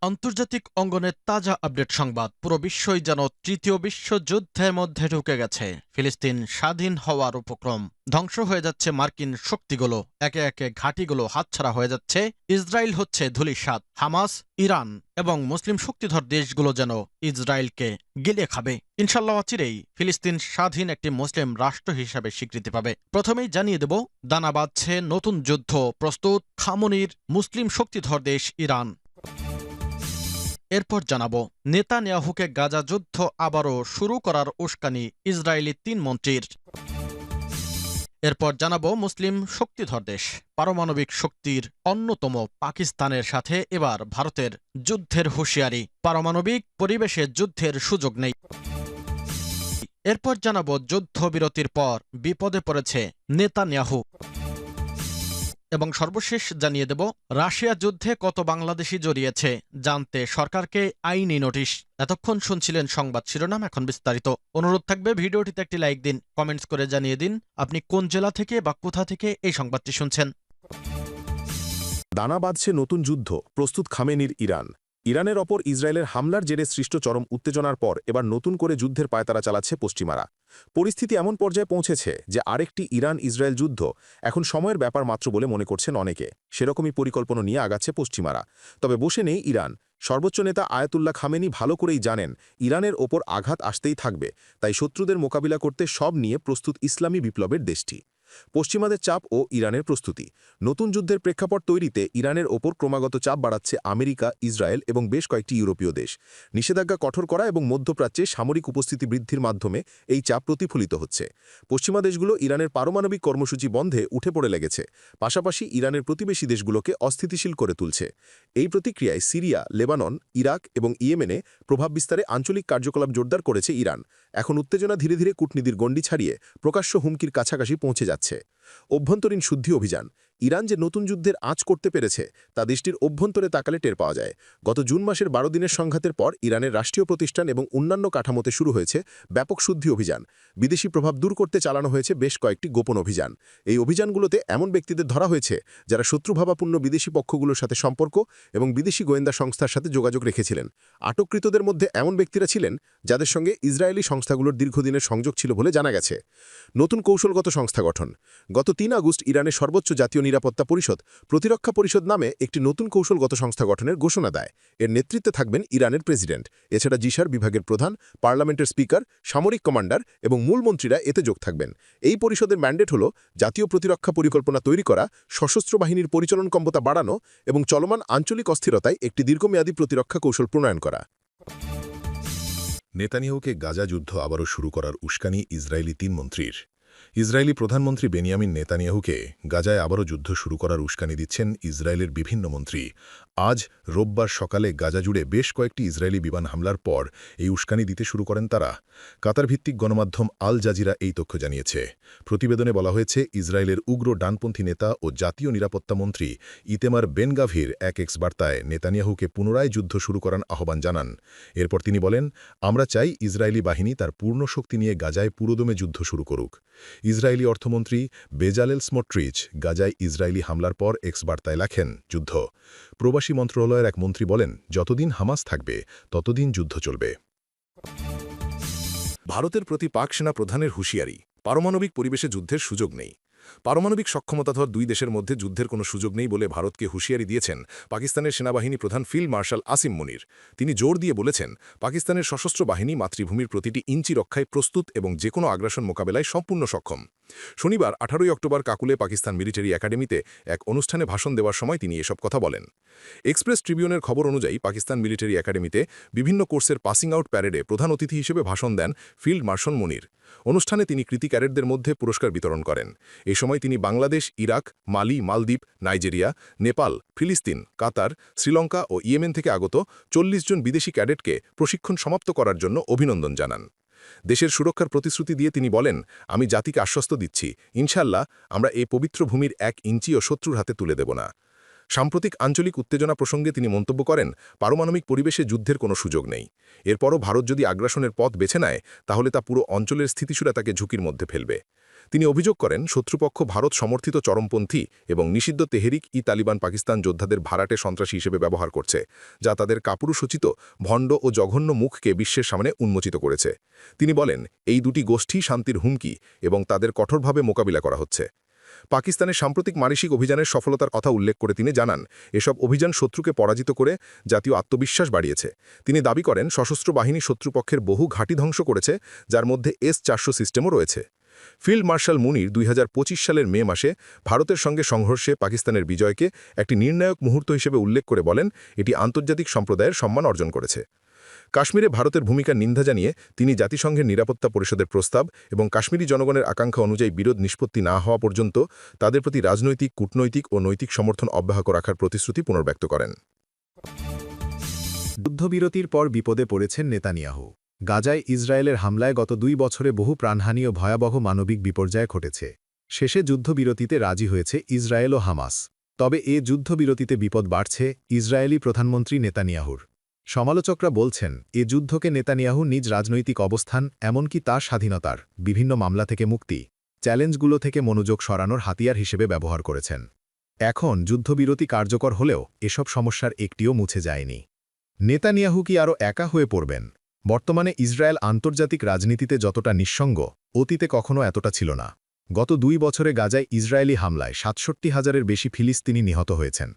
আন্তর্জাতিক অঙ্গনের তাজা আপডেট সংবাদ। পুরো বিশ্বই যেন তৃতীয় বিশ্বযুদ্ধের মধ্যে ঢুকে গেছে। ফিলিস্তিন স্বাধীন হওয়ার উপক্রম। ধ্বংস হয়ে যাচ্ছে মার্কিন শক্তিগুলো, একে একে ঘাঁটিগুলো হাতছাড়া হয়ে যাচ্ছে। ইসরায়েল হচ্ছে ধূলিসাৎ। হামাস, ইরান এবং মুসলিম শক্তিধর দেশগুলো যেন ইসরায়েলকে গিলে খাবে। ইনশাল্লাহ অচিরেই ফিলিস্তিন স্বাধীন একটি মুসলিম রাষ্ট্র হিসাবে স্বীকৃতি পাবে। প্রথমেই জানিয়ে দেব, দানা বাঁধছে নতুন যুদ্ধ প্রস্তুত খামনির মুসলিম শক্তিধর দেশ ইরান। এরপর জানাবো, নেতানিয়াহুকে গাজা যুদ্ধ আবারও শুরু করার উস্কানি ইসরায়েলি ৩ মন্ত্রীর। এরপর জানাবো, মুসলিম শক্তিধর দেশ পারমাণবিক শক্তির অন্যতম পাকিস্তানের সাথে এবার ভারতের যুদ্ধের হুঁশিয়ারি। পারমাণবিক পরিবেশে যুদ্ধের সুযোগ নেই। এরপর জানাবো, যুদ্ধবিরতির পর বিপদে পড়েছে নেতানিয়াহু। এবং সর্বশেষ জানিয়ে দেব, রাশিয়া যুদ্ধে কত বাংলাদেশি জড়িয়েছে জানতে সরকারকে আইনি নোটিশ। এতক্ষণ শুনছিলেন সংবাদ শিরোনাম, এখন বিস্তারিত। অনুরোধ থাকবে ভিডিওটিতে একটি লাইক দিন, কমেন্টস করে জানিয়ে দিন আপনি কোন জেলা থেকে বা কোথা থেকে এই সংবাদটি শুনছেন। দানা বাঁধছে নতুন যুদ্ধ প্রস্তুত খামেনির ইরান। ইরানের ওপর ইসরায়েলের হামলার জেরে সৃষ্ট চরম উত্তেজনার পর এবার নতুন করে যুদ্ধের পায়তারা চালাচ্ছে পশ্চিমারা। পরিস্থিতি এমন পর্যায়ে পৌঁছেছে যে আরেকটি ইরান ইসরায়েল যুদ্ধ এখন সময়ের ব্যাপার মাত্র বলে মনে করছেন অনেকে। সেরকমই পরিকল্পনা নিয়ে আগাচ্ছে পশ্চিমারা। তবে বসে নেই ইরান। সর্বোচ্চ নেতা আয়াতুল্লাহ খামেনি ভালো করেই জানেন ইরানের ওপর আঘাত আসতেই থাকবে, তাই শত্রুদের মোকাবিলা করতে সব নিয়ে প্রস্তুত ইসলামী বিপ্লবের দেশটি। পশ্চিমাদের চাপ ও ইরানের প্রস্তুতি। নতুন যুদ্ধের প্রেক্ষাপট তৈরিতে ইরানের ওপর ক্রমাগত চাপ বাড়াচ্ছে আমেরিকা, ইসরায়েল এবং বেশ কয়েকটি ইউরোপীয় দেশ। নিষেধাজ্ঞা কঠোর করা এবং মধ্যপ্রাচ্যে সামরিক উপস্থিতি বৃদ্ধির মাধ্যমে এই চাপ প্রতিফলিত হচ্ছে। পশ্চিমা দেশগুলো ইরানের পারমাণবিক কর্মসূচি বন্ধে উঠে পড়ে লেগেছে, পাশাপাশি ইরানের প্রতিবেশী দেশগুলোকে অস্থিতিশীল করে তুলছে। এই প্রতিক্রিয়ায় সিরিয়া, লেবানন, ইরাক এবং ইয়েমেনে প্রভাব বিস্তারে আঞ্চলিক কার্যকলাপ জোরদার করেছে ইরান। এখন উত্তেজনা ধীরে ধীরে কূটনীতির গণ্ডি ছাড়িয়ে প্রকাশ্য হুমকির কাছাকাছি পৌঁছে যাচ্ছে। অভ্যন্তরীণ শুদ্ধি অভিযান। ইরান যে নতুন যুদ্ধের আঁচ করতে পেরেছে তা দেশটির অভ্যন্তরে তাকালে টের পাওয়া যায়। গত জুন মাসের ১২ দিনের সংঘাতের পর ইরানের রাষ্ট্রীয় প্রতিষ্ঠান এবং অন্যান্য কাঠামোতে শুরু হয়েছে ব্যাপক শুদ্ধি অভিযান। বিদেশি প্রভাব দূর করতে চালানো হয়েছে বেশ কয়েকটি গোপন অভিযান। এই অভিযানগুলোতে এমন ব্যক্তিদের ধরা হয়েছে যারা শত্রুভাবাপূর্ণ বিদেশি পক্ষগুলোর সাথে সম্পর্ক এবং বিদেশি গোয়েন্দা সংস্থার সাথে যোগাযোগ রেখেছিলেন। আটককৃতদের মধ্যে এমন ব্যক্তিরা ছিলেন যাদের সঙ্গে ইসরায়েলি সংস্থাগুলোর দীর্ঘদিনের সংযোগ ছিল বলে জানা গেছে। নতুন কৌশলগত সংস্থা গঠন। গত ৩ আগস্ট ইরানের সর্বোচ্চ জাতীয় নিরাপত্তা পরিষদ প্রতিরক্ষা পরিষদ নামে একটি নতুন কৌশলগত সংস্থা গঠনের ঘোষণা দেয়। এর নেতৃত্বে থাকবেন ইরানের প্রেসিডেন্ট। এছাড়া জিসার বিভাগের প্রধান, পার্লামেন্টের স্পিকার, সামরিক কমান্ডার এবং মূল মন্ত্রীরা এতে যোগ থাকবেন। এই পরিষদের ম্যান্ডেট হল জাতীয় প্রতিরক্ষা পরিকল্পনা তৈরি করা, সশস্ত্র বাহিনীর পরিচালন ক্ষমতা বাড়ানো এবং চলমান আঞ্চলিক অস্থিরতায় একটি দীর্ঘমেয়াদী প্রতিরক্ষা কৌশল প্রণয়ন করা। নেতানিয়াহুকে গাজা যুদ্ধ আবারও শুরু করার উস্কানি ইসরায়েলি ৩ মন্ত্রীর। ইসরায়েলি প্রধানমন্ত্রী বেনিয়ামিন নেতানিয়াহুকে গাজায় আবারও যুদ্ধ শুরু করার উস্কানি দিচ্ছেন ইসরায়েলের বিভিন্ন মন্ত্রী। আজ রোববার সকালে গাজা জুড়ে বেশ কয়েকটি ইসরায়েলি বিমান হামলার পর এই উস্কানি দিতে শুরু করেন তারা। কাতার ভিত্তিক গণমাধ্যম আল জাজিরা এই তথ্য জানিয়েছে। প্রতিবেদনে বলা হয়েছে, ইসরায়েলের উগ্র ডানপন্থী নেতা ও জাতীয় নিরাপত্তা মন্ত্রী ইতেমার বেন গাভির এক এক্স বার্তায় নেতানিয়াহুকে পুনরায় যুদ্ধ শুরু করার আহ্বান জানান। এরপর তিনি বলেন, আমরা চাই ইসরায়েলি বাহিনী তার পূর্ণ শক্তি নিয়ে গাজায় পুরোদমে যুদ্ধ শুরু করুক। ইসরায়েলি অর্থমন্ত্রী বেজালেল স্মোট্রিচ গাজায় ইসরায়েলি হামলার পর এক্স বার্তায় লেখেন, যুদ্ধ। প্রবাসী মন্ত্রণালয়ের এক মন্ত্রী বলেন, যতদিন হামাস থাকবে ততদিন যুদ্ধ চলবে। ভারতের প্রতি পাক সেনা প্রধানের হুঁশিয়ারি, পারমাণবিক পরিবেশে যুদ্ধের সুযোগ নেই। পারমাণবিক সক্ষমতাধর দুই দেশের মধ্যে যুদ্ধের কোনো সুযোগ নেই বলে ভারতকে হুঁশিয়ারি দিয়েছেন পাকিস্তানের সেনাবাহিনী প্রধান ফিল্ড মার্শাল আসিম মুনির। তিনি জোর দিয়ে বলেছেন, পাকিস্তানের সশস্ত্র বাহিনী মাতৃভূমির প্রতিটি ইঞ্চি রক্ষায় প্রস্তুত এবং যে কোনো আগ্রাসন মোকাবেলায় সম্পূর্ণ সক্ষম। শনিবার ১৮ অক্টোবর কাকুলে পাকিস্তান মিলিটারি একাডেমিতে এক অনুষ্ঠানে ভাষণ দেওয়ার সময় তিনি এসব কথা বলেন। এক্সপ্রেস ট্রিবিউনের খবর অনুযায়ী পাকিস্তান মিলিটারি একাডেমিতে বিভিন্ন কোর্সের পাসিং আউট প্যারেডে প্রধান অতিথি হিসেবে ভাষণ দেন ফিল্ড মার্শাল মুনির। অনুষ্ঠানে তিনি কৃতি ক্যাডেটদের মধ্যে পুরস্কার বিতরণ করেন। এ সময় তিনি বাংলাদেশ, ইরাক, মালি, মালদ্বীপ, নাইজেরিয়া, নেপাল, ফিলিস্তিন, কাতার, শ্রীলঙ্কা ও ইয়েমেন থেকে আগত ৪০ জন বিদেশি ক্যাডেটকে প্রশিক্ষণ সমাপ্ত করার জন্য অভিনন্দন জানান। দেশের সুরক্ষার প্রতিশ্রুতি দিয়ে তিনি বলেন, আমি জাতিকে আশ্বস্ত দিচ্ছি, ইনশাল্লাহ আমরা এই পবিত্র ভূমির ১ ইঞ্চিও শত্রুর হাতে তুলে দেব না। সাম্প্রতিক আঞ্চলিক উত্তেজনা প্রসঙ্গে তিনি মন্তব্য করেন, পারমাণবিক পরিবেশে যুদ্ধের কোনো সুযোগ নেই। এরপরও ভারত যদি আগ্রাসনের পথ বেছে নেয় তাহলে তা পুরো অঞ্চলের স্থিতিশীলতাকে ঝুঁকির মধ্যে ফেলবে। তিনি অভিযোগ করেন শত্রুপক্ষ ভারত সমর্থিত চরমপন্থী এবং নিষিদ্ধ তেহরিক-ই-তালিবান পাকিস্তান যোদ্ধাদের ভাড়াটে সন্ত্রাসী হিসেবে ব্যবহার করছে, যা তাদের কাপুরুষোচিত ভণ্ড ও জঘন্য মুখকে বিশ্বের সামনে উন্মোচিত করেছে। তিনি বলেন, এই দুটি গোষ্ঠী শান্তির হুমকি এবং তাদের কঠোরভাবে মোকাবিলা করা হচ্ছে। পাকিস্তানের সাম্প্রতিক মানসিক অভিযানের সফলতার কথা উল্লেখ করে তিনি জানান, এসব অভিযান শত্রুকে পরাজিত করে জাতীয় আত্মবিশ্বাস বাড়িয়েছে। তিনি দাবি করেন সশস্ত্র বাহিনী শত্রুপক্ষের বহু ঘাঁটি ধ্বংস করেছে, যার মধ্যে S-400 সিস্টেমও রয়েছে। ফিল্ড মার্শাল মুনির 2025 সালের মে মাসে ভারতের সঙ্গে সংঘর্ষে পাকিস্তানের বিজয়কে একটি নির্ণায়ক মুহূর্ত হিসেবে উল্লেখ করে বলেন, এটি আন্তর্জাতিক সম্প্রদায়ের সম্মান অর্জন করেছে। কাশ্মীরে ভারতের ভূমিকার নিন্দা জানিয়ে তিনি জাতিসংঘের নিরাপত্তা পরিষদের প্রস্তাব এবং কাশ্মীরি জনগণের আকাঙ্ক্ষা অনুযায়ী বিরোধ নিষ্পত্তি না হওয়া পর্যন্ত তাদের প্রতি রাজনৈতিক, কূটনৈতিক ও নৈতিক সমর্থন অব্যাহত রাখার প্রতিশ্রুতি পুনর্ব্যক্ত করেন। যুদ্ধবিরতির পর বিপদে পড়েছেন নেতানিয়াহু। গাজায় ইসরায়েলের হামলায় গত 2 বছরে বহু প্রাণহানি ও ভয়াবহ মানবিক বিপর্যয় ঘটেছে। শেষে যুদ্ধবিরতিতে রাজি হয়েছে ইসরায়েল ও হামাস। তবে এ যুদ্ধবিরতিতে বিপদ বাড়ছে ইসরায়েলি প্রধানমন্ত্রী নেতানিয়াহুর। সমালোচকরা বলছেন, এ যুদ্ধকে নেতানিয়াহু নিজ রাজনৈতিক অবস্থান, এমনকি তার স্বাধীনতার বিভিন্ন মামলা থেকে মুক্তি, চ্যালেঞ্জগুলো থেকে মনোযোগ সরানোর হাতিয়ার হিসেবে ব্যবহার করেছেন। এখন যুদ্ধবিরতি কার্যকর হলেও এসব সমস্যার একটিও মুছে যায়নি। নেতানিয়াহু কি আরও একা হয়ে পড়বেন? বর্তমানে ইসরায়েল আন্তর্জাতিক রাজনীতিতে যতটা নিঃসঙ্গ, অতীতে কখনো এতটা ছিল না। গত 2 বছরে গাজায় ইসরায়েলি হামলায় 67,000-এর বেশি ফিলিস্তিনি নিহত হয়েছেন।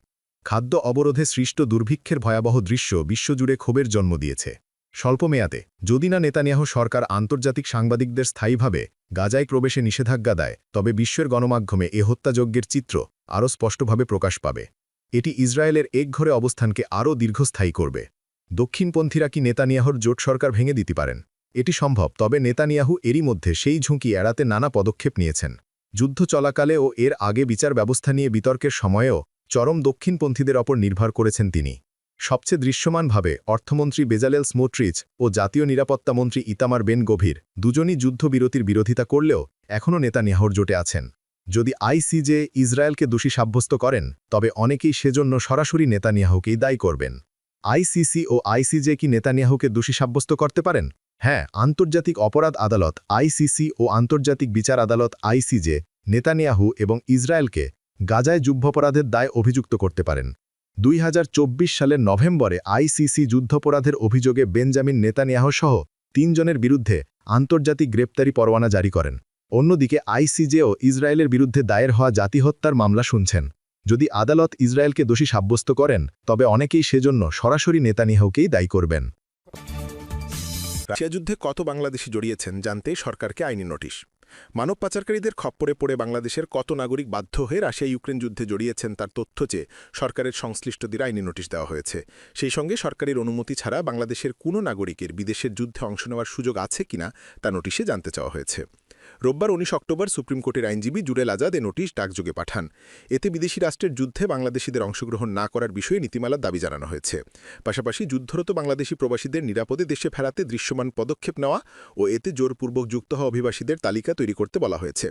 খাদ্য অবরোধে সৃষ্ট দুর্ভিক্ষের ভয়াবহ দৃশ্য বিশ্বজুড়ে ক্ষোভের জন্ম দিয়েছে। স্বল্পমেয়াদে যদি না নেতানিয়াহু সরকার আন্তর্জাতিক সাংবাদিকদের স্থায়ীভাবে গাজায় প্রবেশে নিষেধাজ্ঞা দেয়, তবে বিশ্বের গণমাধ্যমে এ হত্যাযজ্ঞের চিত্র আরও স্পষ্টভাবে প্রকাশ পাবে। এটি ইসরায়েলের একঘরে অবস্থানকে আরও দীর্ঘস্থায়ী করবে। দক্ষিণপন্থীরা কি নেতানিয়াহুর জোট সরকার ভেঙে দিতে পারেন? এটি সম্ভব, তবে নেতানিয়াহু এরই মধ্যে সেই ঝুঁকি এড়াতে নানা পদক্ষেপ নিয়েছেন। যুদ্ধ চলাকালে ও এর আগে বিচার ব্যবস্থা নিয়ে বিতর্কের সময়েও চরম দক্ষিণপন্থীদের ওপর নির্ভর করেছেন তিনি। সবচেয়ে দৃশ্যমানভাবে অর্থমন্ত্রী বেজালেল স্মোট্রিচ ও জাতীয় নিরাপত্তা মন্ত্রী ইতামার বেন গভীর দুজনই যুদ্ধবিরতির বিরোধিতা করলেও এখনও নেতানিয়াহুর জোটে আছেন। যদি ICJ ইসরায়েলকে দোষী সাব্যস্ত করেন, তবে অনেকেই সেজন্য সরাসরি নেতানিয়াহুকেই দায়ী করবেন। ICC ও ICJ কি নেতানিয়াহুকে দোষী সাব্যস্ত করতে পারেন? হ্যাঁ, আন্তর্জাতিক অপরাধ আদালত ICC ও আন্তর্জাতিক বিচার আদালত ICJ নেতানিয়াহু এবং ইসরায়েলকে গাজায় যুদ্ধাপরাধের দায় অভিযুক্ত করতে পারেন। 2024 সালের নভেম্বরে ICC যুদ্ধাপরাধের অভিযোগে বেঞ্জামিন নেতানিয়াহু সহ 3 জনের বিরুদ্ধে আন্তর্জাতিক গ্রেপ্তারি পরোয়ানা জারি করেন। অন্যদিকে ICJ ও ইসরায়েলের বিরুদ্ধে দায়ের হওয়া জাতিহত্যার মামলা শুনছেন। যদি আদালত ইসরায়েলকে দোষী সাব্যস্ত করেন, তবে অনেকেই সেজন্য সরাসরি নেতানিয়াহুকেই দায়ী করবেন। রাশিয়া যুদ্ধে কত বাংলাদেশি জড়িয়েছেন জানতে সরকারকে আইনি নোটিশ। মানব পাচারকারীদের খপ্পরে পড়ে বাংলাদেশের কত নাগরিক বাধ্য হয়ে রাশিয়া ইউক্রেন যুদ্ধে জড়িয়েছেন তার তথ্য চেয়ে সরকারের সংশ্লিষ্টদের আইনি নোটিশ দেওয়া হয়েছে। সেই সঙ্গে সরকারের অনুমতি ছাড়া বাংলাদেশের কোনো নাগরিকের বিদেশের যুদ্ধে অংশ নেওয়ার সুযোগ আছে কিনা তা নোটিশে জানতে চাওয়া হয়েছে। রোববার 19 অক্টোবর সুপ্রিম কোর্টের আইনজীবী জুরেল আজাদ এ নোটিশ ডাকযোগে পাঠান। এতে বিদেশি রাষ্ট্রের যুদ্ধে বাংলাদেশিদের অংশগ্রহণ না করার বিষয়ে নীতিমালার দাবি জানানো হয়েছে। পাশাপাশি যুদ্ধরত বাংলাদেশি প্রবাসীদের নিরাপদে দেশে ফেরাতে দৃশ্যমান পদক্ষেপ নেওয়া ও এতে জোরপূর্বক যুক্ত হওয়া অভিবাসীদের তালিকা তৈরি করতে বলা হয়েছে।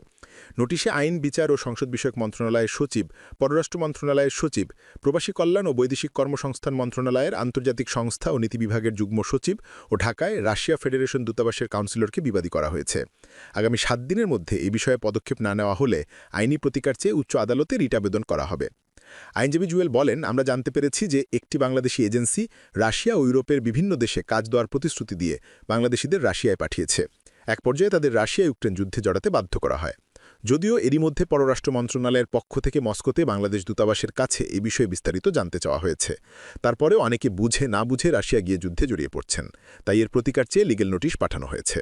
নোটিশে আইন, বিচার ও সংসদ বিষয়ক মন্ত্রণালয়ের সচিব, পররাষ্ট্র মন্ত্রণালয়ের সচিব, প্রবাসী কল্যাণ ও বৈদেশিক কর্মসংস্থান মন্ত্রণালয়ের আন্তর্জাতিক সংস্থা ও নীতি বিভাগের যুগ্ম সচিব ও ঢাকায় রাশিয়া ফেডারেশন দূতাবাসের কাউন্সিলরকে বিবাদী করা হয়েছে। আগামী 7 দিনের মধ্যে এই বিষয়ে পদক্ষেপ না নেওয়া হলে আইনি প্রতিকার চেয়ে উচ্চ আদালতে রিট আবেদন করা হবে। আইনজীবী জুয়েল বলেন, আমরা জানতে পেরেছি যে একটি বাংলাদেশি এজেন্সি রাশিয়া ও ইউরোপের বিভিন্ন দেশে কাজ দেওয়ার প্রতিশ্রুতি দিয়ে বাংলাদেশিদের রাশিয়ায় পাঠিয়েছে। এক পর্যায়ে তাদের রাশিয়া ইউক্রেন যুদ্ধে জড়াতে বাধ্য করা হয়। যদিও এরই মধ্যে পররাষ্ট্র মন্ত্রণালয়ের পক্ষ থেকে মস্কোতে বাংলাদেশ দূতাবাসের কাছে এ বিষয়ে বিস্তারিত জানতে চাওয়া হয়েছে। তারপরেও অনেকে বুঝে না বুঝে রাশিয়া গিয়ে যুদ্ধে জড়িয়ে পড়ছেন। তাই এর প্রতিকার চেয়ে লিগ্যাল নোটিশ পাঠানো হয়েছে।